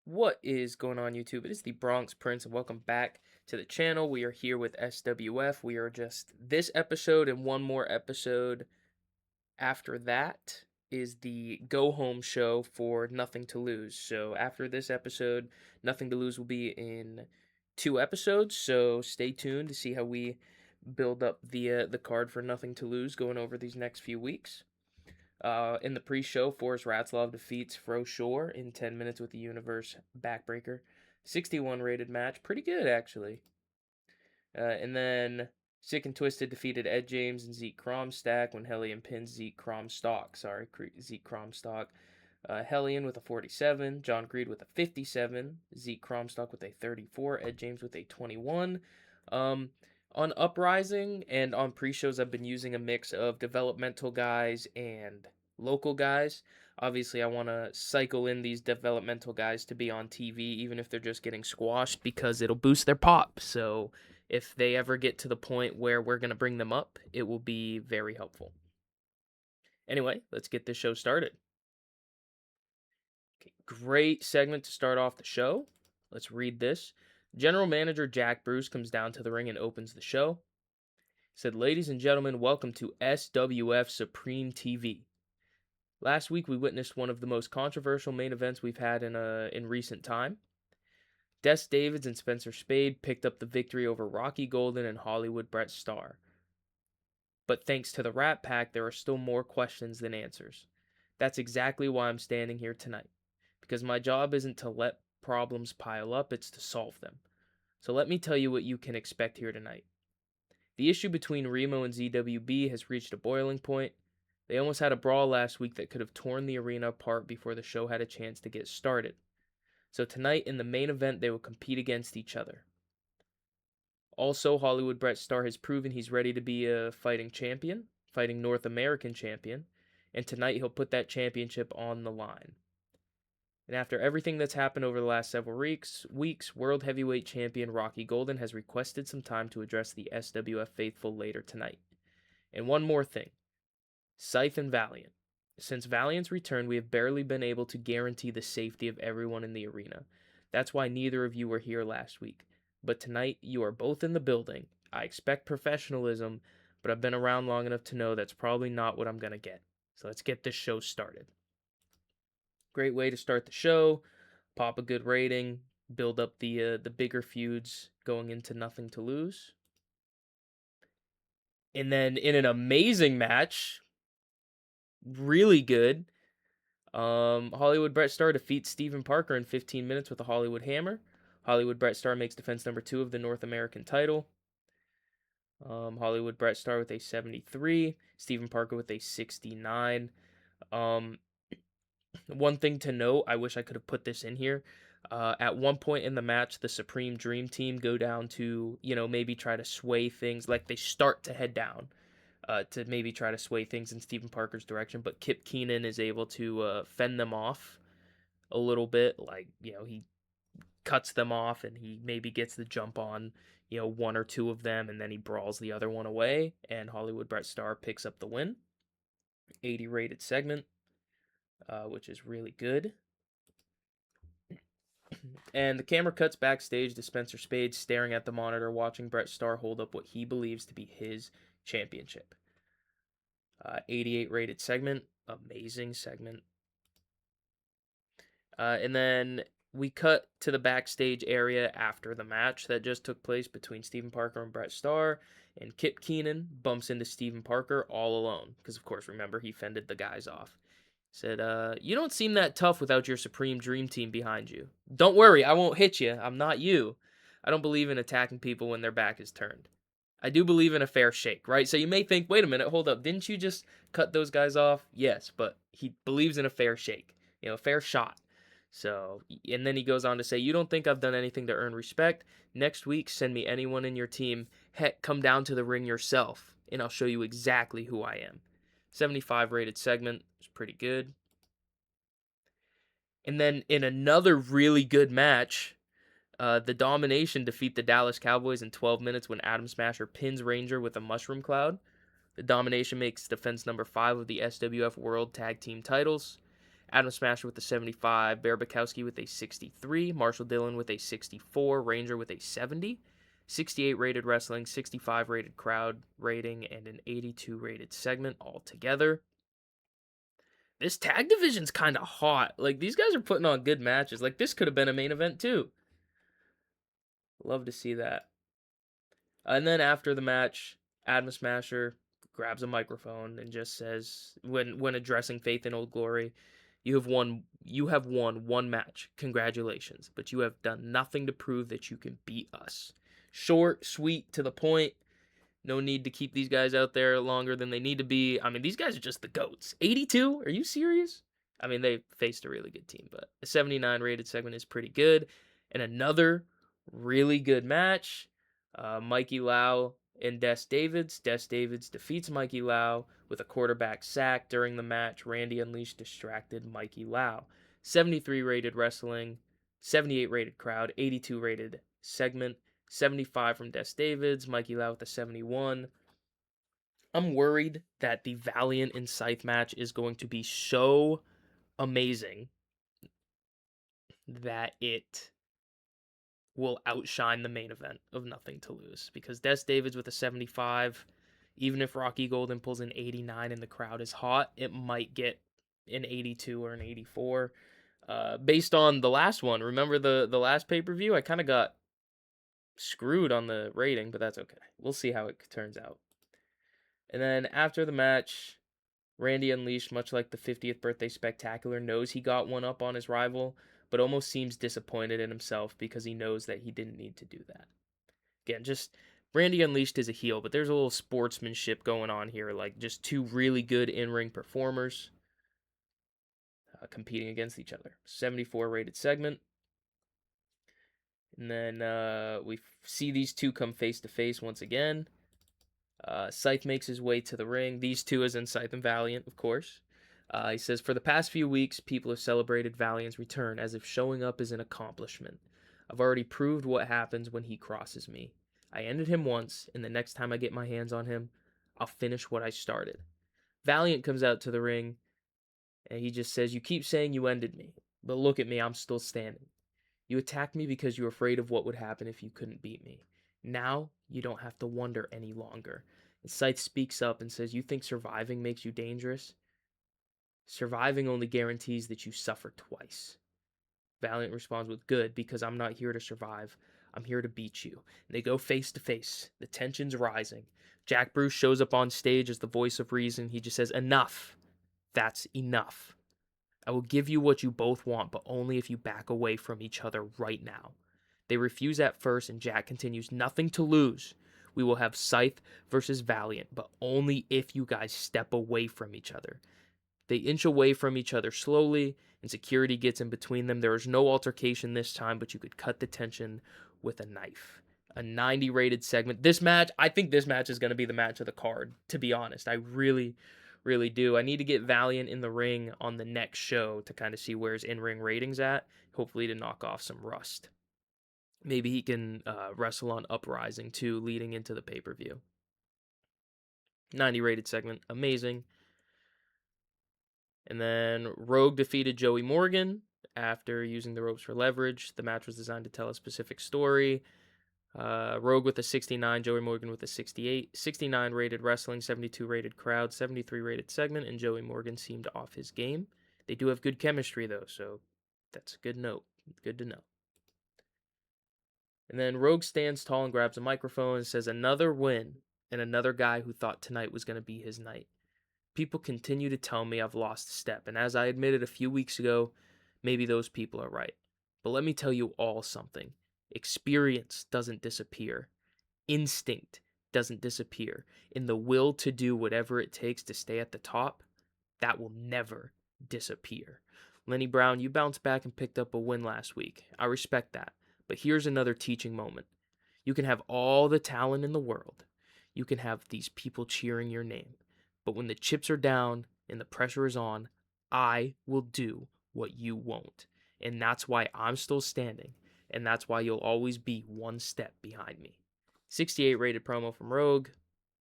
What is going on, YouTube? It is the Bronx Prince, and welcome back to the channel. We are here with SWF. We are just this episode and one more episode after that is the go home show for Nothing to Lose. So after this episode, Nothing to Lose will be in 2 episodes. So stay tuned to see how we build up the card for Nothing to Lose going over these next few weeks. In the pre-show, Forrest Ratzlaff defeats Fro Shore in 10 minutes with the Universe backbreaker. 61 rated match. Pretty good, actually. And then Sick and Twisted defeated Ed James and Zeke Kromstak when Hellion pins Zeke Kromstock. Zeke Kromstock. Hellion with a 47, John Greed with a 57, Zeke Kromstock with a 34, Ed James with a 21. On Uprising and on pre-shows, I've been using a mix of developmental guys and local guys. Obviously, I want to cycle in these developmental guys to be on TV, even if they're just getting squashed, because it'll boost their pop. So if they ever get to the point where we're going to bring them up, it will be very helpful. Anyway, let's get this show started. Okay, great segment to start off the show. Let's read this. General Manager Jack Bruce comes down to the ring and opens the show. He said, "Ladies and gentlemen, welcome to SWF Supreme TV. Last week we witnessed one of the most controversial main events we've had in recent time. Des Davids and Spencer Spade picked up the victory over Rocky Golden and Hollywood Brett Starr. But thanks to the Rat Pack, there are still more questions than answers. That's exactly why I'm standing here tonight. Because my job isn't to let problems pile up, it's to solve them. So let me tell you what you can expect here tonight. The issue between Remo and ZWB has reached a boiling point. They almost had a brawl last week that could have torn the arena apart before the show had a chance to get started. So tonight, in the main event, they will compete against each other. Also, Hollywood Brett Starr has proven he's ready to be a fighting champion, fighting North American champion, and tonight he'll put that championship on the line. And after everything that's happened over the last several weeks, World Heavyweight Champion Rocky Golden has requested some time to address the SWF faithful later tonight. And one more thing. Scythe and Valiant. Since Valiant's return, we have barely been able to guarantee the safety of everyone in the arena. That's why neither of you were here last week. But tonight, you are both in the building. I expect professionalism, but I've been around long enough to know that's probably not what I'm going to get. So let's get this show started." Great way to start the show, pop a good rating, build up the bigger feuds going into Nothing to Lose. And then in an amazing match, really good, Hollywood Brett Starr defeats Steven Parker in 15 minutes with a Hollywood Hammer. Hollywood Brett Starr makes defense number 2 of the North American title. Hollywood Brett Starr with a 73, Steven Parker with a 69. One thing to note, I wish I could have put this in here. At one point in the match, the Supreme Dream Team go down to, maybe try to sway things. Like they start to head down to maybe try to sway things in Steven Parker's direction. But Kip Keenan is able to fend them off a little bit. Like, he cuts them off and he maybe gets the jump on, one or two of them. And then he brawls the other one away. And Hollywood Brett Starr picks up the win. 80 rated segment. Which is really good. And the camera cuts backstage to Spencer Spade staring at the monitor, watching Brett Starr hold up what he believes to be his championship. 88 rated segment. Amazing segment. And then we cut to the backstage area after the match that just took place between Steven Parker and Brett Starr. And Kip Keenan bumps into Steven Parker all alone. Because, of course, remember, he fended the guys off. Said, "You don't seem that tough without your Supreme Dream Team behind you. Don't worry, I won't hit you. I'm not you. I don't believe in attacking people when their back is turned. I do believe in a fair shake," right? So you may think, wait a minute, hold up. Didn't you just cut those guys off? Yes, but he believes in a fair shake, a fair shot. So, and then he goes on to say, "You don't think I've done anything to earn respect? Next week, send me anyone in your team. Heck, come down to the ring yourself, and I'll show you exactly who I am." 75 rated segment. It's pretty good. And then in another really good match, the Domination defeat the Dallas Cowboys in 12 minutes when Adam Smasher pins Ranger with a mushroom cloud. The Domination makes defense number 5 of the SWF World Tag Team titles. Adam Smasher with a 75, Bear Bukowski with a 63, Marshall Dillon with a 64, Ranger with a 70, 68 rated wrestling, 65 rated crowd rating, and an 82 rated segment altogether. This tag division's kind of hot. Like, these guys are putting on good matches. Like, this could have been a main event too. Love to see that. And then after the match, Adam Smasher grabs a microphone and just says, when addressing Faith in Old Glory, you have won one match. Congratulations. But you have done nothing to prove that you can beat us. Short, sweet, to the point. No need to keep these guys out there longer than they need to be. I mean, these guys are just the GOATs. 82? Are you serious? I mean, they faced a really good team, but a 79 rated segment is pretty good. And another really good match, Mikey Lau and Des Davids. Des Davids defeats Mikey Lau with a quarterback sack during the match. Randy Unleashed distracted Mikey Lau. 73 rated wrestling, 78 rated crowd, 82 rated segment, 75 from Des Davids, Mikey Lau with a 71. I'm worried that the Valiant and Scythe match is going to be so amazing that it will outshine the main event of Nothing to Lose. Because Des Davids with a 75, even if Rocky Golden pulls an 89 and the crowd is hot, it might get an 82 or an 84. Based on the last one, remember the last pay-per-view? I kind of got screwed on the rating, but that's okay. We'll see how it turns out. And then after the match, Randy Unleashed, much like the 50th birthday spectacular, knows he got one up on his rival, but almost seems disappointed in himself because he knows that he didn't need to do that. Again, just Randy Unleashed is a heel, but there's a little sportsmanship going on here, like just two really good in-ring performers competing against each other. 74 rated segment. And then we see these two come face to face once again. Scythe makes his way to the ring. These two as in Scythe and Valiant, of course. He says, for the past few weeks, people have celebrated Valiant's return as if showing up is an accomplishment. I've already proved what happens when he crosses me. I ended him once, and the next time I get my hands on him, I'll finish what I started. Valiant comes out to the ring, and he just says, you keep saying you ended me, but look at me, I'm still standing. You attacked me because you were afraid of what would happen if you couldn't beat me. Now, you don't have to wonder any longer. And Scythe speaks up and says, you think surviving makes you dangerous? Surviving only guarantees that you suffer twice. Valiant responds with, good, because I'm not here to survive. I'm here to beat you. And they go face to face. The tension's rising. Jack Bruce shows up on stage as the voice of reason. He just says, enough. That's enough. I will give you what you both want, but only if you back away from each other right now. They refuse at first, and Jack continues, nothing to lose. We will have Scythe versus Valiant, but only if you guys step away from each other. They inch away from each other slowly, and security gets in between them. There is no altercation this time, but you could cut the tension with a knife. A 90 rated segment. This match, I think this match is going to be the match of the card, to be honest. I really do. I need to get Valiant in the ring on the next show to kind of see where his in-ring rating's at, hopefully to knock off some rust. Maybe he can wrestle on Uprising too, leading into the pay-per-view. 90 rated segment, amazing. And then Rogue defeated Joey Morgan after using the ropes for leverage. The match was designed to tell a specific story. Rogue with a 69, Joey Morgan with a 68. 69 rated wrestling, 72 rated crowd, 73 rated segment, and Joey Morgan seemed off his game. They do have good chemistry, though, so that's a good note. Good to know. And then Rogue stands tall and grabs a microphone and says, another win, and another guy who thought tonight was going to be his night. People continue to tell me I've lost a step, and as I admitted a few weeks ago, maybe those people are right. But let me tell you all something. Experience doesn't disappear. Instinct doesn't disappear. And the will to do whatever it takes to stay at the top, that will never disappear. Lenny Brown, you bounced back and picked up a win last week. I respect that. But here's another teaching moment. You can have all the talent in the world. You can have these people cheering your name. But when the chips are down and the pressure is on, I will do what you won't. And that's why I'm still standing. And that's why you'll always be one step behind me. 68 rated promo from Rogue.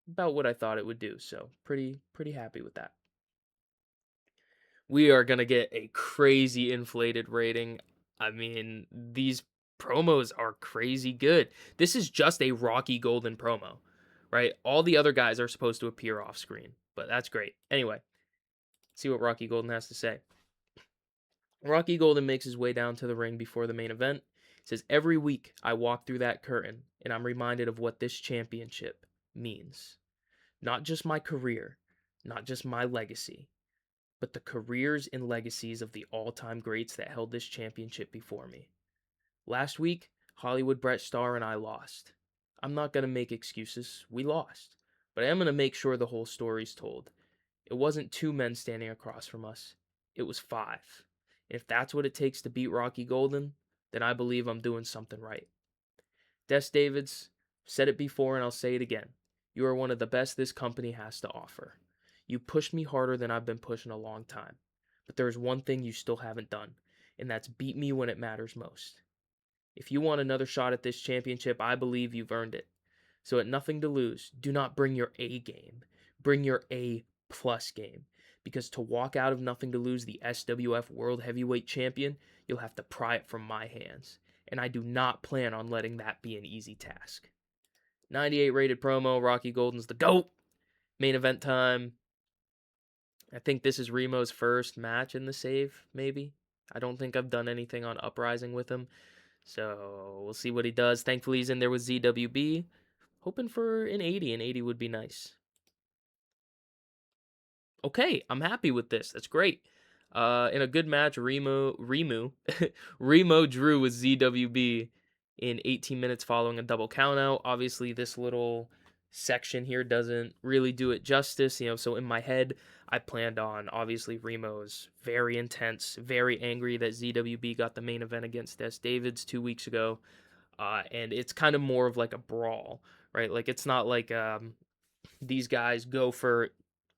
About what I thought it would do. So pretty happy with that. We are gonna get a crazy inflated rating. I mean, these promos are crazy good. This is just a Rocky Golden promo, right? All the other guys are supposed to appear off screen, but that's great. Anyway, see what Rocky Golden has to say. Rocky Golden makes his way down to the ring before the main event. He says, "Every week I walk through that curtain and I'm reminded of what this championship means. Not just my career, not just my legacy, but the careers and legacies of the all-time greats that held this championship before me. Last week, Hollywood Brett Starr and I lost. I'm not going to make excuses. We lost. But I am going to make sure the whole story's told. It wasn't two men standing across from us. It was five. And if that's what it takes to beat Rocky Golden, then I believe I'm doing something right. Des Davids, said it before and I'll say it again. You are one of the best this company has to offer. You pushed me harder than I've been pushing a long time. But there is one thing you still haven't done, and that's beat me when it matters most. If you want another shot at this championship, I believe you've earned it. So at Nothing to Lose, do not bring your A game. Bring your A plus game. Because to walk out of Nothing to Lose the SWF World Heavyweight Champion, you'll have to pry it from my hands. And I do not plan on letting that be an easy task." 98 rated promo. Rocky Golden's the GOAT. Main event time. I think this is Remo's first match in the save, maybe. I don't think I've done anything on Uprising with him. So we'll see what he does. Thankfully, he's in there with ZWB. Hoping for an 80. An 80 would be nice. Okay, I'm happy with this. That's great. In a good match, Remo drew with ZWB in 18 minutes following a double countout. Obviously, this little section here doesn't really do it justice, so in my head, I planned on, obviously, Remo's very intense, very angry that ZWB got the main event against Des Davids 2 weeks ago, and it's kind of more of like a brawl, right? Like, it's not like these guys go for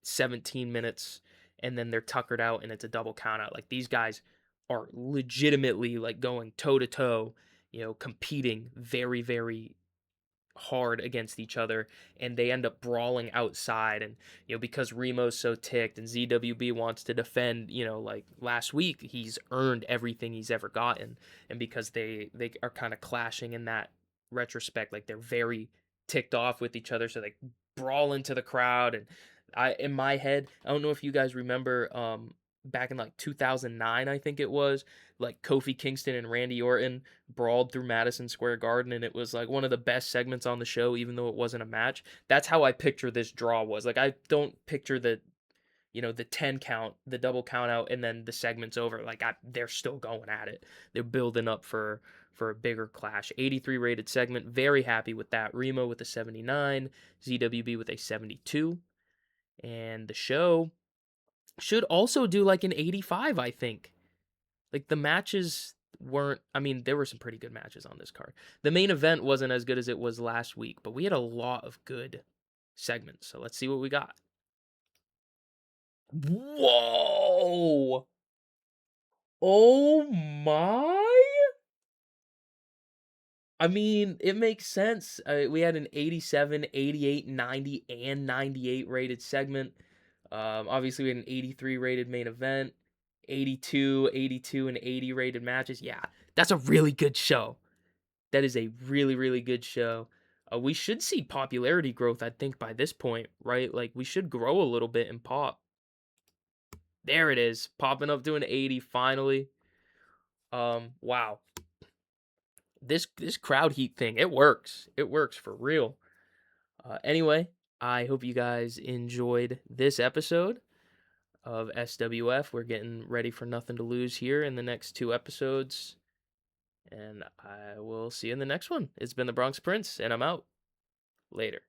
17 minutes and then they're tuckered out and it's a double count out. Like, these guys are legitimately like going toe to toe, competing very, very hard against each other, and they end up brawling outside. And because Remo's so ticked and ZWB wants to defend, like last week, he's earned everything he's ever gotten, and because they are kind of clashing in that retrospect, like they're very ticked off with each other, so they brawl into the crowd. And in my head, I don't know if you guys remember, back in like 2009, I think it was, like Kofi Kingston and Randy Orton brawled through Madison Square Garden, and it was like one of the best segments on the show, even though it wasn't a match. That's how I picture this draw was. Like, I don't picture the 10 count, the double count out, and then the segment's over. Like, they're still going at it. They're building up for a bigger clash. 83 rated segment. Very happy with that. Remo with a 79, ZWB with a 72. And the show should also do like an 85, I think. Like, the matches weren't, I mean, there were some pretty good matches on this card. The main event wasn't as good as it was last week, but we had a lot of good segments. So let's see what we got. Whoa! Oh my! I mean, it makes sense. We had an 87, 88, 90, and 98 rated segment. Obviously, we had an 83 rated main event, 82, 82, and 80 rated matches. Yeah, that's a really good show. That is a really, really good show. We should see popularity growth, I think, by this point, right? Like, we should grow a little bit in pop. There it is, popping up to an 80 finally. Wow. This crowd heat thing, it works. It works for real. Anyway, I hope you guys enjoyed this episode of SWF. We're getting ready for Nothing to Lose here in the next 2 episodes. And I will see you in the next one. It's been the Bronx Prince, and I'm out. Later.